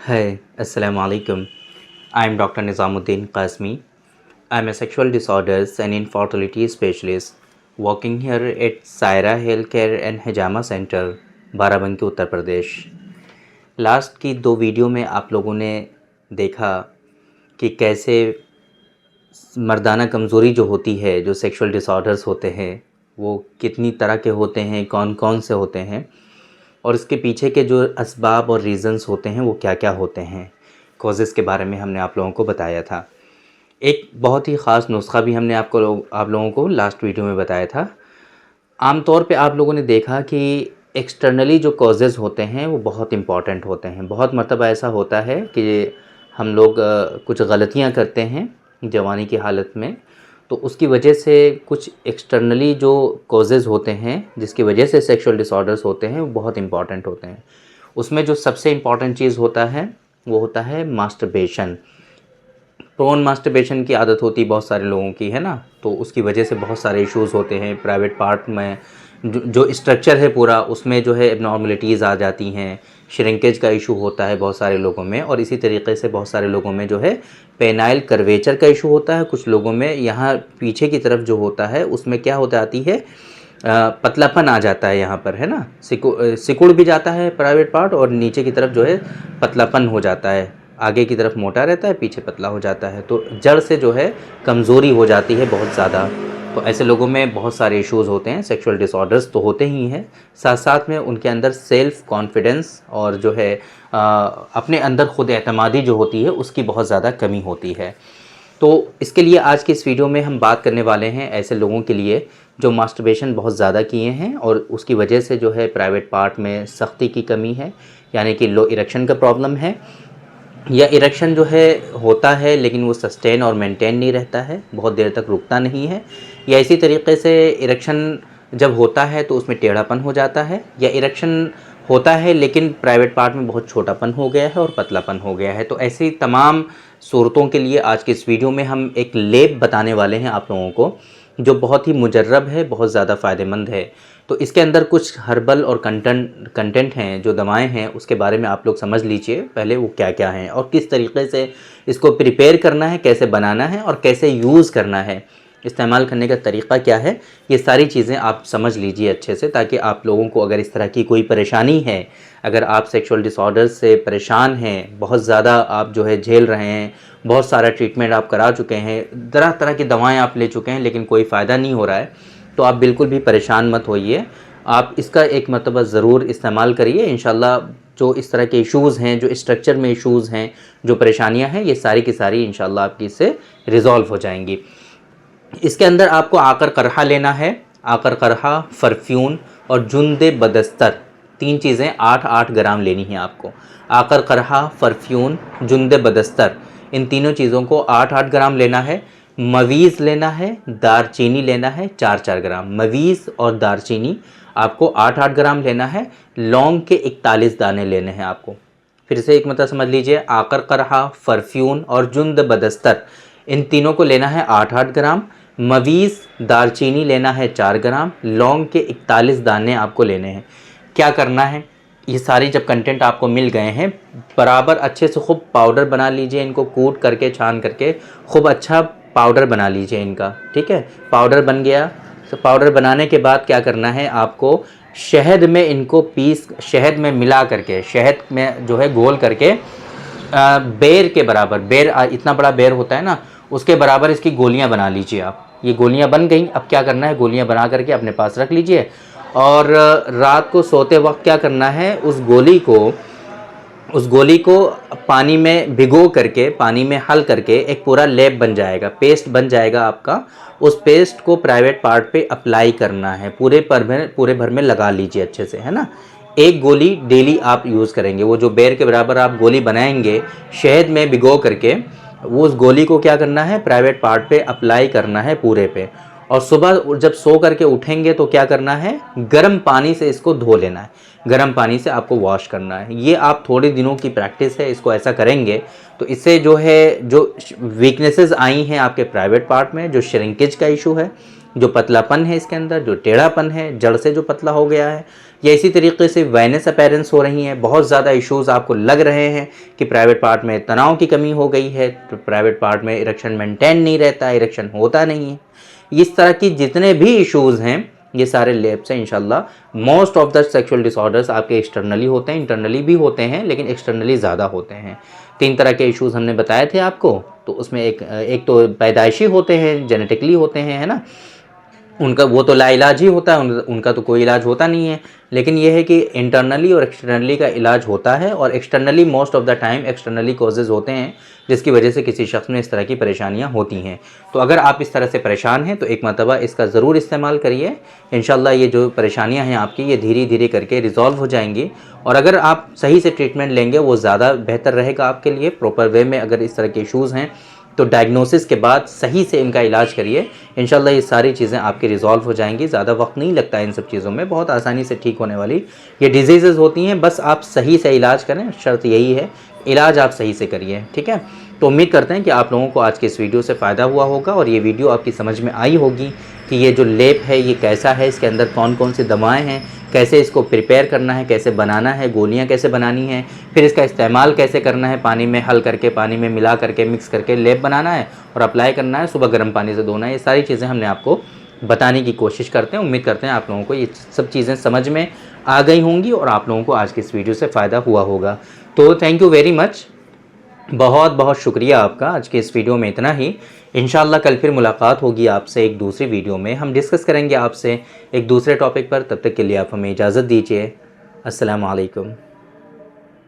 Hi, Assalamu alaikum. I am Dr. Nizamuddin Qasmi. I am a sexual disorders and infertility specialist working here at Saira Healthcare and Hijama Center, Barabanki Uttar Pradesh. Last की दो video में आप लोगों ने देखा कि कैसे मर्दाना कमज़ोरी जो होती है, जो सेक्सुअल डिसऑर्डर्स होते हैं, वो कितनी तरह के होते हैं, कौन कौन से होते हैं और इसके पीछे के जो असबाब और रीज़न्स होते हैं वो क्या क्या होते हैं, कॉजेज़ के बारे में हमने आप लोगों को बताया था। एक बहुत ही ख़ास नुस्खा भी हमने आप लोगों को लास्ट वीडियो में बताया था। आम तौर पे आप लोगों ने देखा कि एक्सटर्नली जो कॉजेज़ होते हैं वो बहुत इम्पॉर्टेंट होते हैं। बहुत मरतबा ऐसा होता है कि हम लोग कुछ गलतियाँ करते हैं जवानी की हालत में, तो उसकी वजह से कुछ एक्सटर्नली जो कॉजेज़ होते हैं जिसकी वजह से सेक्सुअल डिसऑर्डर्स होते हैं वो बहुत इम्पॉर्टेंट होते हैं। उसमें जो सबसे इम्पॉर्टेंट चीज़ होता है वो होता है मास्टरबेशन। प्रोन मास्टरबेशन की आदत होती है बहुत सारे लोगों की, है ना, तो उसकी वजह से बहुत सारे इश्यूज़ होते हैं। प्राइवेट पार्ट में जो स्ट्रक्चर है पूरा उसमें जो है एबनॉर्मलिटीज़ आ जाती हैं। श्रिंकेज का इशू होता है बहुत सारे लोगों में, और इसी तरीके से बहुत सारे लोगों में जो है पेनाइल कर्वेचर का इशू होता है। कुछ लोगों में यहाँ पीछे की तरफ जो होता है उसमें क्या हो जाती है, पतलापन आ जाता है यहाँ पर, है ना, सिकुड़ भी जाता है प्राइवेट पार्ट और नीचे की तरफ जो है पतलापन हो जाता है। आगे की तरफ मोटा रहता है, पीछे पतला हो जाता है, तो जड़ से जो है कमज़ोरी हो जाती है बहुत ज़्यादा। तो ऐसे लोगों में बहुत सारे इश्यूज़ होते हैं। सेक्सुअल डिसऑर्डर्स तो होते ही हैं, साथ साथ में उनके अंदर सेल्फ़ कॉन्फिडेंस और जो है अपने अंदर ख़ुद एतमादी जो होती है उसकी बहुत ज़्यादा कमी होती है। तो इसके लिए आज के इस वीडियो में हम बात करने वाले हैं ऐसे लोगों के लिए जो मास्टरबेशन बहुत ज़्यादा किए हैं और उसकी वजह से जो है प्राइवेट पार्ट में सख्ती की कमी है, यानी कि लो इरेक्शन का प्रॉब्लम है, या इरेक्शन जो है होता है लेकिन वो सस्टेन और मेंटेन नहीं रहता है, बहुत देर तक रुकता नहीं है, या इसी तरीके से इरेक्शन जब होता है तो उसमें टेढ़ापन हो जाता है, या इरेक्शन होता है लेकिन प्राइवेट पार्ट में बहुत छोटापन हो गया है और पतलापन हो गया है। तो ऐसी तमाम सूरतों के लिए आज के इस वीडियो में हम एक लेप बताने वाले हैं आप लोगों को जो बहुत ही मुजर्रब है, बहुत ज़्यादा फ़ायदेमंद है। तो इसके अंदर कुछ हर्बल और कंटेंट हैं, जो दवाएं हैं उसके बारे में आप लोग समझ लीजिए पहले वो क्या क्या हैं और किस तरीके से इसको प्रिपेयर करना है, कैसे बनाना है और कैसे यूज़ करना है, इस्तेमाल करने का तरीक़ा क्या है, ये सारी चीज़ें आप समझ लीजिए अच्छे से, ताकि आप लोगों को अगर इस तरह की कोई परेशानी है, अगर आप सेक्सुअल डिसऑर्डर्स से परेशान हैं, बहुत ज़्यादा आप जो है झेल रहे हैं, बहुत सारा ट्रीटमेंट आप करा चुके हैं, तरह तरह की दवाएं आप ले चुके हैं लेकिन कोई फ़ायदा नहीं हो रहा है, तो आप बिल्कुल भी परेशान मत होइए। आप इसका एक मरतबा ज़रूर इस्तेमाल करिए। इंशाल्लाह जो इस तरह के इश्यूज़ हैं, जो स्ट्रक्चर में इश्यूज़ हैं, जो परेशानियां हैं, ये सारी की सारी इंशाल्लाह आपकी इससे रिज़ॉल्व हो जाएंगी। इसके अंदर आपको आकर करहा लेना है। आकर करहा, परफ्यून और जुंदे बदस्तर, तीन चीज़ें 8-8 ग्राम लेनी है आपको। आकर करहा, परफ्यून, जुंदे बदस्तर, इन तीनों चीज़ों को 8-8 ग्राम लेना है। मवीज़ लेना है, दारचीनी लेना है 4-4 ग्राम। मवीज़ और दारचीनी आपको 8-8 ग्राम लेना है। लौंग के 41 दाने लेने हैं आपको। फिर से एक मतलब समझ लीजिए, आकर करहा, परफ्यून और जुंद बदस्तर, इन तीनों को लेना है 8-8 ग्राम। मवीज़, दारचीनी लेना है 4 ग्राम। लौंग के 41 दाने आपको लेने हैं। क्या करना है, ये सारी जब कंटेंट आपको मिल गए हैं, बराबर अच्छे से खूब पाउडर बना लीजिए, इनको कूट करके छान करके खूब अच्छा पाउडर बना लीजिए इनका, ठीक है। पाउडर बन गया, तो पाउडर बनाने के बाद क्या करना है आपको, शहद में इनको पीस, शहद में मिला करके, शहद में जो है घोल करके बेर के बराबर, बेर इतना बड़ा बेर होता है ना, उसके बराबर इसकी गोलियां बना लीजिए आप। ये गोलियां बन गई, अब क्या करना है, गोलियां बना करके अपने पास रख लीजिए और रात को सोते वक्त क्या करना है, उस गोली को पानी में भिगो करके, पानी में हल करके एक पूरा लेप बन जाएगा, पेस्ट बन जाएगा आपका। उस पेस्ट को प्राइवेट पार्ट पे अप्लाई करना है, पूरे भर में लगा लीजिए अच्छे से, है ना। एक गोली डेली आप यूज़ करेंगे, वो जो बेर के बराबर आप गोली बनाएंगे शहद में भिगो करके, वो उस गोली को क्या करना है, प्राइवेट पार्ट पे अप्लाई करना है पूरे पे। और सुबह जब सो करके उठेंगे तो क्या करना है, गर्म पानी से इसको धो लेना है, गर्म पानी से आपको वॉश करना है। ये आप थोड़े दिनों की प्रैक्टिस है, इसको ऐसा करेंगे तो इससे जो है, जो वीकनेसेस आई हैं आपके प्राइवेट पार्ट में, जो श्रिंकेज का इशू है, जो पतलापन है इसके अंदर, जो टेढ़ापन है, जड़ से जो पतला हो गया है, या इसी तरीके से वेनस अपीयरेंस हो रही हैं, बहुत ज़्यादा इश्यूज़ आपको लग रहे हैं कि प्राइवेट पार्ट में तनाव की कमी हो गई है, तो प्राइवेट पार्ट में इरेक्शन मेंटेन नहीं रहता, इरेक्शन होता नहीं है, इस तरह की जितने भी इश्यूज़ हैं ये सारे लेब से इंशाल्लाह most of the sexual disorders आपके एक्सटर्नली होते हैं, इंटरनली भी होते हैं लेकिन एक्सटर्नली ज़्यादा होते हैं। 3 तरह के इश्यूज़ हमने बताए थे आपको, तो उसमें एक तो पैदाइशी होते हैं, जेनेटिकली होते हैं, है ना, उनका वो तो लाइलाज ही होता है, उनका तो कोई इलाज होता नहीं है। लेकिन ये है कि इंटरनली और एक्सटर्नली का इलाज होता है, और externally most of the time externally causes होते हैं जिसकी वजह से किसी शख्स में इस तरह की परेशानियां होती हैं। तो अगर आप इस तरह से परेशान हैं तो एक मरतबा इसका ज़रूर इस्तेमाल करिए। इंशाल्लाह ये जो परेशानियां हैं आपकी ये धीरे धीरे करके रिज़ॉल्व हो जाएंगी, और अगर आप सही से ट्रीटमेंट लेंगे वो ज़्यादा बेहतर रहेगा आपके लिए। प्रॉपर वे में अगर इस तरह के इशूज़ हैं तो डायग्नोसिस के बाद सही से इनका इलाज करिए, इंशाल्लाह ये सारी चीज़ें आपकी रिज़ॉल्व हो जाएंगी। ज़्यादा वक्त नहीं लगता है इन सब चीज़ों में, बहुत आसानी से ठीक होने वाली ये डिजीज़ होती हैं। बस आप सही से इलाज करें, शर्त यही है, इलाज आप सही से करिए, ठीक है। तो उम्मीद करते हैं कि आप लोगों को आज के इस वीडियो से फ़ायदा हुआ होगा और ये वीडियो आपकी समझ में आई होगी कि ये जो लेप है ये कैसा है, इसके अंदर कौन कौन सी दवाएँ हैं, कैसे इसको प्रिपेयर करना है, कैसे बनाना है, गोलियां कैसे बनानी है, फिर इसका इस्तेमाल कैसे करना है, पानी में हल करके, पानी में मिला करके, मिक्स करके लेप बनाना है और अप्लाई करना है, सुबह गर्म पानी से धोना है। ये सारी चीज़ें हमने आपको बताने की कोशिश करते हैं। उम्मीद करते हैं आप लोगों को ये सब चीज़ें समझ में आ गई होंगी और आप लोगों को आज की इस वीडियो से फ़ायदा हुआ होगा। तो थैंक यू वेरी मच, बहुत बहुत शुक्रिया आपका। आज के इस वीडियो में इतना ही। इंशाल्लाह कल फिर मुलाकात होगी आपसे एक दूसरी वीडियो में, हम डिस्कस करेंगे आपसे एक दूसरे टॉपिक पर। तब तक के लिए आप हमें इजाज़त दीजिए। अस्सलामु अलैकुम।